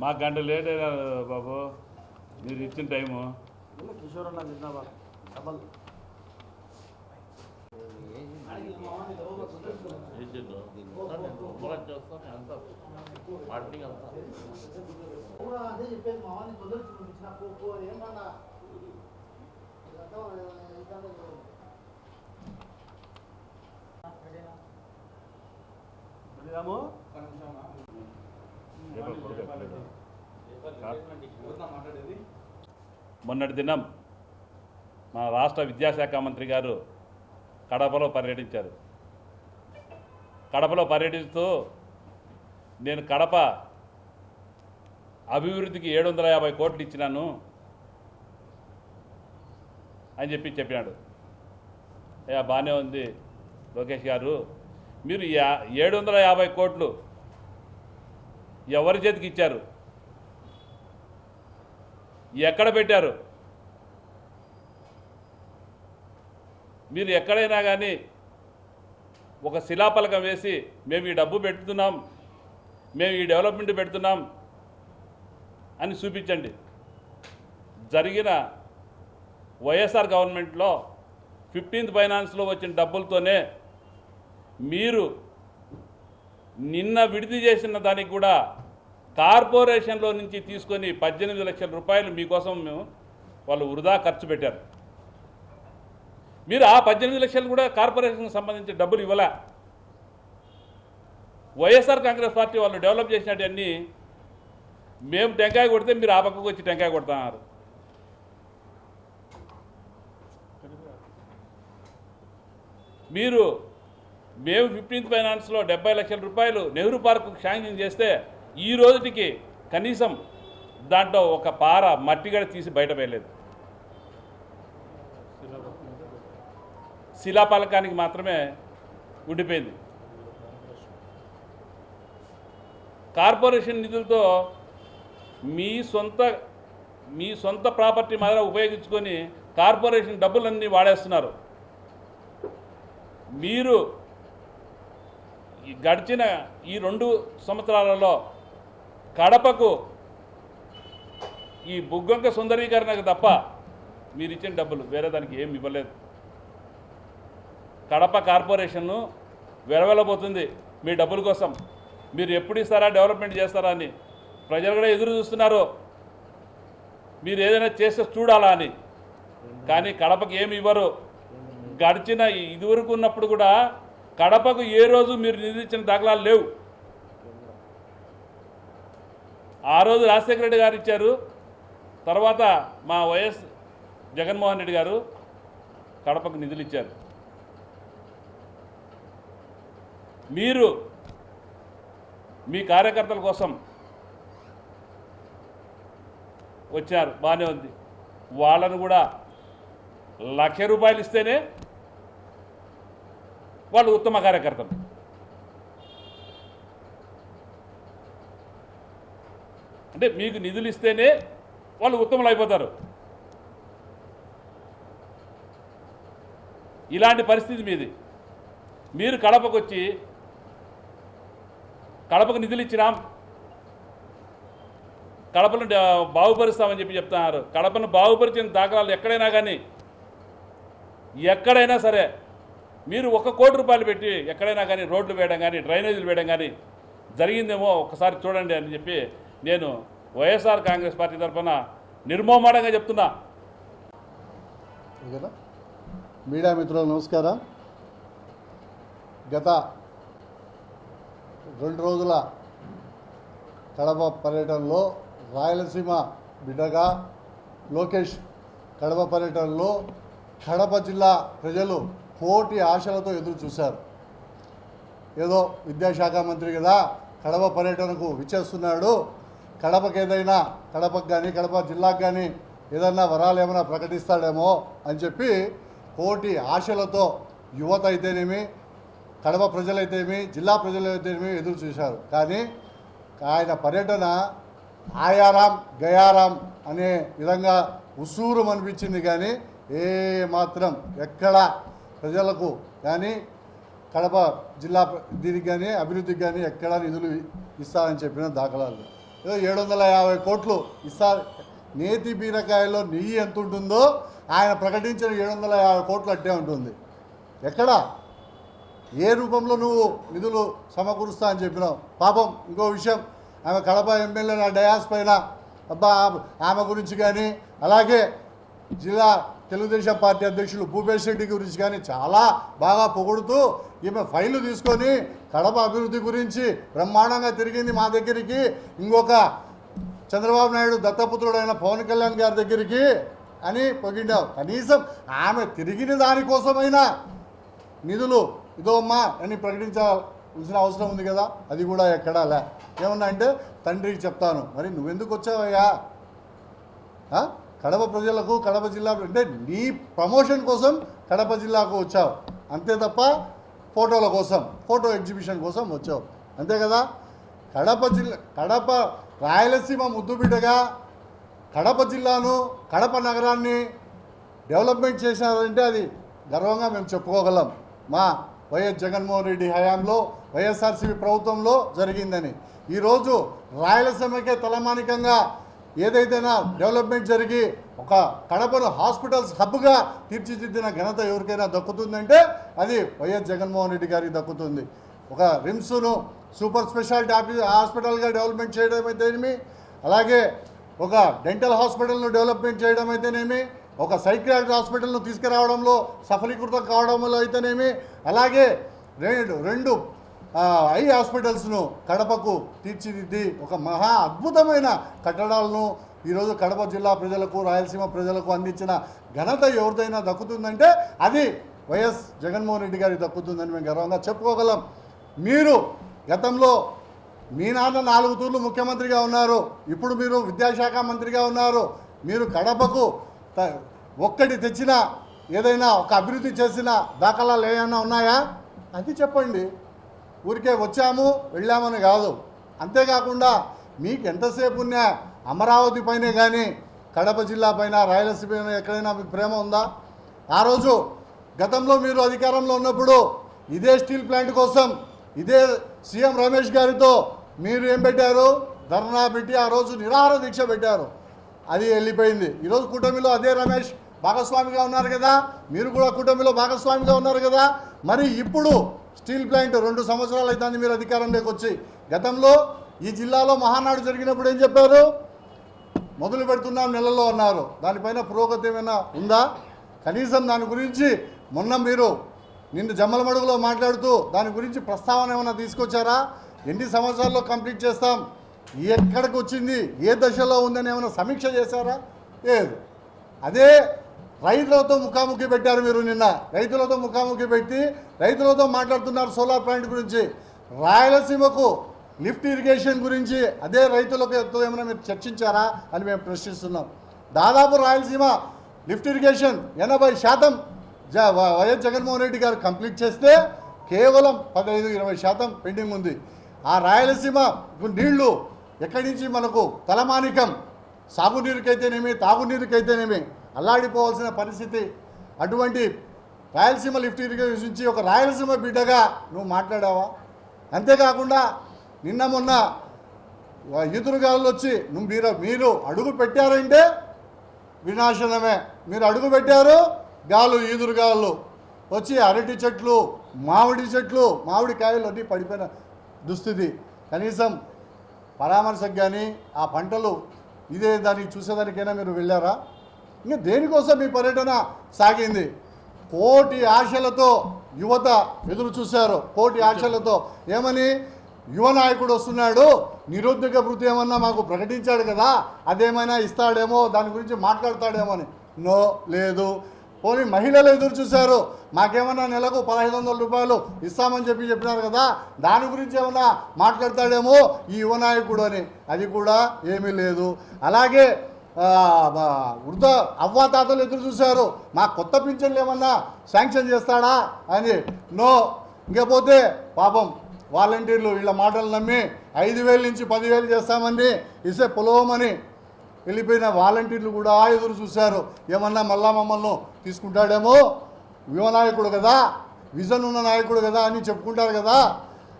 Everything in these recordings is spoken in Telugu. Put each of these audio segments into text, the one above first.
మాకు గంట లేట్ అయినా బాబు, మీరు ఇచ్చిన టైము. కిషోర్ అన్న జిందాబాద్ డబల్ అదే చెప్పేది మామని తొందరగా చూపించిన ఏమన్నా మొన్నటి దినం మా రాష్ట్ర విద్యాశాఖ మంత్రి గారు కడపలో పర్యటించారు. కడపలో పర్యటిస్తూ నేను కడప అభివృద్ధికి 750 కోట్లు ఇచ్చినాను అని చెప్పినాడు. బాగానే ఉంది లోకేష్ గారు, మీరు 750 కోట్లు ఎవరి చేతికి ఇచ్చారు, ఎక్కడ పెట్టారు? మీరు ఎక్కడైనా కానీ ఒక శిలాఫలకం వేసి మేము ఈ డబ్బు పెడుతున్నాం, మేము ఈ డెవలప్మెంట్ పెడుతున్నాం అని చూపించండి. జరిగిన వైఎస్ఆర్ గవర్నమెంట్లో 15th ఫైనాన్స్లో వచ్చిన డబ్బులతోనే మీరు నిన్న విడుదల చేసిన దానికి కూడా కార్పొరేషన్లో నుంచి తీసుకొని 18 లక్షల రూపాయలు మీకోసం వాళ్ళు వృధా ఖర్చు పెట్టారు. మీరు ఆ 18 లక్షలు కూడా కార్పొరేషన్కి సంబంధించిన డబ్బులు ఇవ్వలే. వైఎస్ఆర్ కాంగ్రెస్ పార్టీ వాళ్ళు డెవలప్ చేసినవన్నీ మేము టెంకాయ కొడితే మీరు ఆ పక్కకు వచ్చి టెంకాయ కొడుతున్నారు. మేము 15th ఫైనాన్స్లో 70 లక్షల రూపాయలు నెహ్రూ పార్కు శాంక్షన్ చేస్తే ఈ రోజుకి కనీసం దాంట్లో ఒక పార మట్టిగడ తీసి బయట వేయలేదు. శిలాఫలకానికి మాత్రమే ఉండిపోయింది. కార్పొరేషన్ నిధులతో మీ సొంత ప్రాపర్టీ మాదిరి ఉపయోగించుకొని కార్పొరేషన్ డబ్బులన్నీ వాడేస్తున్నారు. మీరు గడిచిన ఈ 2 సంవత్సరాలలో కడపకు ఈ బుగ్గొంక సుందరీకరణకు తప్ప మీరు ఇచ్చిన డబ్బులు వేరే దానికి ఏమి ఇవ్వలేదు. కడప కార్పొరేషన్ను వెరవెలబోతుంది మీ డబ్బుల కోసం. మీరు ఎప్పుడు ఇస్తారా, డెవలప్మెంట్ చేస్తారా అని ప్రజలు కూడా ఎదురు చూస్తున్నారు. మీరు ఏదైనా చేస్తే చూడాలా అని. కానీ కడపకు ఏమి ఇవ్వరు. గడిచిన ఇదివరకు ఉన్నప్పుడు కూడా కడపకు ఏ రోజు మీరు నిధులు ఇచ్చిన దాఖలాలు లేవు. ఆ రోజు రాజశేఖర రెడ్డి గారు ఇచ్చారు, తర్వాత మా వైఎస్ జగన్మోహన్ రెడ్డి గారు కడపకు నిధులు ఇచ్చారు. మీరు మీ కార్యకర్తల కోసం వచ్చారు, బాగానే ఉంది. వాళ్ళను కూడా 1,00,000 రూపాయలు ఇస్తేనే వాళ్ళు ఉత్తమ కార్యకర్తలు. అంటే మీకు నిధులు ఇస్తేనే వాళ్ళు ఉత్తములు అయిపోతారు. ఇలాంటి పరిస్థితి మీది. మీరు కడపకు వచ్చి కడపకు నిధులు ఇచ్చినాం, కడపను బాగుపరుస్తామని చెప్తున్నారు. కడపను బాగుపరిచిన దాఖలాలు ఎక్కడైనా సరే మీరు 1 కోటి రూపాయలు పెట్టి ఎక్కడైనా కానీ రోడ్లు వేయడం కానీ డ్రైనేజీలు వేయడం కానీ జరిగిందేమో ఒకసారి చూడండి అని చెప్పి నేను వైఎస్ఆర్ కాంగ్రెస్ పార్టీ తరఫున నిర్మోహమాటంగా చెప్తున్నా. మీడియా మిత్రులకు నమస్కారం. గత 2 రోజుల కడప పర్యటనలో రాయలసీమ బిడ్డగా లోకేష్ కడప పర్యటనలో కడప జిల్లా ప్రజలు కోటి ఆశలతో ఎదురు చూశారు. ఏదో విద్యాశాఖ మంత్రి కదా కడప పర్యటనకు విచ్చేస్తున్నాడు, కడపకు ఏదైనా కడపకు కానీ కడప జిల్లాకు కానీ ఏదైనా వరాలు ఏమైనా ప్రకటిస్తాడేమో అని చెప్పి కోటి ఆశలతో యువత అయితేనేమి, కడప ప్రజలైతేనేమి, జిల్లా ప్రజలైతేనేమి ఎదురు చూశారు. కానీ ఆయన పర్యటన ఆయారాం గయారాం అనే విధంగా ఉసూరం అనిపించింది. కానీ ఏ మాత్రం ఎక్కడ ప్రజలకు కానీ కడప జిల్లా దీనికి కానీ అభివృద్ధికి కానీ ఎక్కడా నిధులు ఇస్తారని చెప్పిన దాఖలాలు ఏదో 750 కోట్లు ఇస్తారు. నేతి బీరకాయలో నెయ్యి ఎంత ఉంటుందో ఆయన ప్రకటించిన 750 కోట్లు అట్టే ఉంటుంది. ఎక్కడ ఏ రూపంలో నువ్వు నిధులు సమకూరుస్తా అని చెప్పినావు? పాపం ఇంకో విషయం, ఆమె కడప ఎమ్మెల్యే నా డయాస్ పైన అబ్బా ఆమె గురించి కానీ అలాగే జిల్లా తెలుగుదేశం పార్టీ అధ్యక్షులు భూపేష్ రెడ్డి గురించి కానీ చాలా బాగా పొగుడుతూ ఈమె ఫైలు తీసుకొని కడప అభివృద్ధి గురించి బ్రహ్మాండంగా తిరిగింది మా దగ్గరికి, ఇంకొక చంద్రబాబు నాయుడు దత్తపుత్రుడైన పవన్ కళ్యాణ్ గారి దగ్గరికి అని పొగిడావు. కనీసం ఆమె తిరిగిన దానికోసమైనా నిధులు ఇదో అమ్మా అని ప్రకటించాల్సిన అవసరం ఉంది కదా, అది కూడా ఎక్కడా లే. ఏమన్నా అంటే తండ్రికి చెప్తాను. మరి నువ్వెందుకు వచ్చావయ్యా? కడప ప్రజలకు కడప జిల్లా అంటే నీ ప్రమోషన్ కోసం కడప జిల్లాకు వచ్చావు అంతే తప్ప ఫోటోల కోసం, ఫోటో ఎగ్జిబిషన్ కోసం వచ్చావు అంతే కదా. కడప రాయలసీమ ముద్దుబిడ్డగా కడప జిల్లాను కడప నగరాన్ని డెవలప్మెంట్ చేశారంటే అది గర్వంగా మేము చెప్పుకోగలం. మా వైఎస్ జగన్మోహన్ రెడ్డి హయాంలో వైఎస్ఆర్సీపీ ప్రభుత్వంలో జరిగిందని. ఈరోజు రాయలసీమకే తలమానికంగా ఏదైతేనా డెవలప్మెంట్ జరిగి ఒక కడపను హాస్పిటల్స్ హబ్గా తీర్చిదిద్దిన ఘనత ఎవరికైనా దక్కుతుందంటే అది వైఎస్ జగన్మోహన్ రెడ్డి గారికి దక్కుతుంది. ఒక రిమ్స్ను సూపర్ స్పెషాలిటీ హాస్పిటల్గా డెవలప్మెంట్ చేయడం అయితేనేమి, అలాగే ఒక డెంటల్ హాస్పిటల్ను డెవలప్మెంట్ చేయడం అయితేనేమి, ఒక సైకియాట్రిక్ హాస్పిటల్ను తీసుకురావడంలో సఫలీకృతం కావడంలో అయితేనేమి, అలాగే రెండు ఐ హాస్పిటల్స్ను కడపకు తీర్చిదిద్ది ఒక మహా అద్భుతమైన కట్టడాలను ఈరోజు కడప జిల్లా ప్రజలకు రాయలసీమ ప్రజలకు అందించిన ఘనత ఎవరిదైనా దక్కుతుందంటే అది వైఎస్ జగన్మోహన్ రెడ్డి గారికి దక్కుతుందని మేము గర్వంగా చెప్పుకోగలం. మీరు గతంలో మీ నాన్న 4 తూర్లు ముఖ్యమంత్రిగా ఉన్నారు, ఇప్పుడు మీరు విద్యాశాఖ మంత్రిగా ఉన్నారు. మీరు కడపకు ఒక్కటి తెచ్చిన ఏదైనా ఒక అభివృద్ధి చేసిన దాఖలాలు ఏమైనా ఉన్నాయా? అది చెప్పండి. ఊరికే వచ్చాము వెళ్ళామని కాదు. అంతేకాకుండా మీకు ఎంతసేపు ఉన్నా అమరావతి పైనే కానీ కడప జిల్లా పైన రాయలసీమ పైన ఎక్కడైనా మీకు ప్రేమ ఉందా? ఆ రోజు గతంలో మీరు అధికారంలో ఉన్నప్పుడు ఇదే స్టీల్ ప్లాంట్ కోసం ఇదే సీఎం రమేష్ గారితో మీరు ఏం పెట్టారు? ధర్నా పెట్టి ఆ రోజు నిరాహార దీక్ష పెట్టారు. అది వెళ్ళిపోయింది. ఈరోజు కూటమిలో అదే రమేష్ భాగస్వామిగా ఉన్నారు కదా, మీరు కూడా కూటమిలో భాగస్వామిగా ఉన్నారు కదా. మరి ఇప్పుడు స్టీల్ ప్లాంట్ 2 సంవత్సరాలు అవుతుంది మీరు అధికారంలోకి వచ్చి. గతంలో ఈ జిల్లాలో మహానాడు జరిగినప్పుడు ఏం చెప్పారు? మొదలు పెడుతున్నాం నెలలో అన్నారు. దానిపైన పురోగతి ఏమైనా ఉందా? కనీసం దాని గురించి మొన్న మీరు నిన్ను జమ్మలమడుగులో మాట్లాడుతూ దాని గురించి ప్రస్తావన ఏమైనా తీసుకొచ్చారా? ఎన్ని సంవత్సరాల్లో కంప్లీట్ చేస్తాం, ఎక్కడికి వచ్చింది, ఏ దశలో ఉందని ఏమైనా సమీక్ష చేశారా? లేదు. అదే రైతులతో ముఖాముఖి పెట్టారు మీరు. నిన్న రైతులతో ముఖాముఖి పెట్టి రైతులతో మాట్లాడుతున్నారు సోలార్ ప్లాంట్ గురించి. రాయలసీమకు లిఫ్ట్ ఇరిగేషన్ గురించి అదే రైతులకు ఏమైనా మీరు చర్చించారా అని మేము ప్రశ్నిస్తున్నాం. దాదాపు Rayalaseema lift irrigation 80% YS Jaganmohan Reddy గారు కంప్లీట్ చేస్తే కేవలం 15-20% పెండింగ్ ఉంది. ఆ రాయలసీమ నీళ్లు ఎక్కడి నుంచి మనకు తలమానికం, సాగునీరుకైతేనేమి తాగునీరుకైతేనేమి అల్లాడిపోవాల్సిన పరిస్థితి. అటువంటి రాయలసీమ లిఫ్ట్ ఇరిగేషన్ నుంచి ఒక రాయలసీమ బిడ్డగా నువ్వు మాట్లాడావా? అంతేకాకుండా నిన్న మొన్న ఈదురుగాలు వచ్చి మీరు అడుగు పెట్టారంటే వినాశనమే. మీరు అడుగు పెట్టారు, గాలు ఈదురుగాలు వచ్చి అరటి చెట్లు, మామిడి చెట్లు, మామిడికాయలు అన్నీ పడిపోయిన దుస్థితి. కనీసం పరామర్శకు కానీ ఆ పంటలు ఇదే దానికి చూసేదానికైనా మీరు వెళ్ళారా? ఇంకా దేనికోసం మీ పర్యటన సాగింది? కోటి ఆశలతో యువత ఎదురు చూశారు. కోటి ఆశలతో ఏమని? యువ నాయకుడు వస్తున్నాడు, నిరుద్యోగ భృతి ఏమన్నా మాకు ప్రకటించాడు కదా, అదేమైనా ఇస్తాడేమో, దాని గురించి మాట్లాడతాడేమో అని. నో, లేదు. పోనీ మహిళలు ఎదురు చూశారు, మాకేమన్నా నెలకు 1500 రూపాయలు ఇస్తామని చెప్పినారు కదా, దాని గురించి ఏమన్నా మాట్లాడతాడేమో ఈ యువ నాయకుడు అని. అది కూడా ఏమీ లేదు. అలాగే వృద్ధ అవ్వాతాతలు ఎదురు చూశారు, మా కొత్త పింఛన్లు ఏమన్నా శాంక్షన్ చేస్తాడా అని. నో. ఇంకపోతే పాపం వాలంటీర్లు వీళ్ళ మాటలు నమ్మి 5000 నుంచి 10,000 చేస్తామని ఇసే పొలవమని వెళ్ళిపోయిన వాలంటీర్లు కూడా ఎదురు చూశారు. ఏమన్నా మళ్ళా మమ్మల్ని తీసుకుంటాడేమో, యువనాయకుడు కదా, విజన్ ఉన్న నాయకుడు కదా అని చెప్పుకుంటారు కదా.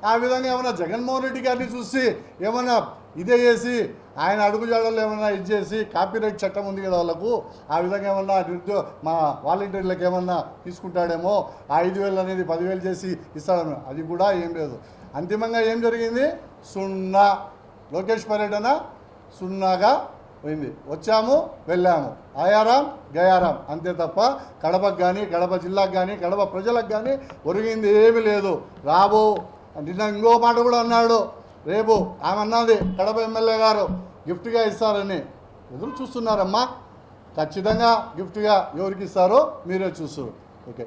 ఆ విధంగా ఏమైనా జగన్మోహన్ రెడ్డి గారిని చూసి ఏమైనా ఇదే చేసి ఆయన అడుగుజాడలు ఏమన్నా ఇది చేసి కాపీరైట్ చట్టం ఉంది కదా వాళ్ళకు, ఆ విధంగా ఏమన్నా మా వాలంటీర్లకు ఏమన్నా తీసుకుంటాడేమో, ఆ 5,000 అనేది 10,000 చేసి ఇస్తాడేమో, అది కూడా ఏం లేదు. అంతిమంగా ఏం జరిగింది? 0. లోకేష్ పర్యటన 0గా పోయింది. వచ్చాము వెళ్ళాము, ఆయారాం గయారాం అంతే తప్ప కడపకు కానీ కడప జిల్లాకు కానీ కడప ప్రజలకు కానీ ఒరిగింది ఏమీ లేదు. రాబో నిన్న ఇంకో మాట కూడా అన్నాడు, రేపు ఆమె అన్నది కడప ఎమ్మెల్యే గారు గిఫ్ట్గా ఇస్తారని. ఎదురు చూస్తున్నారమ్మా, ఖచ్చితంగా గిఫ్ట్గా ఎవరికి ఇస్తారో మీరే చూస్తారు. ఓకే.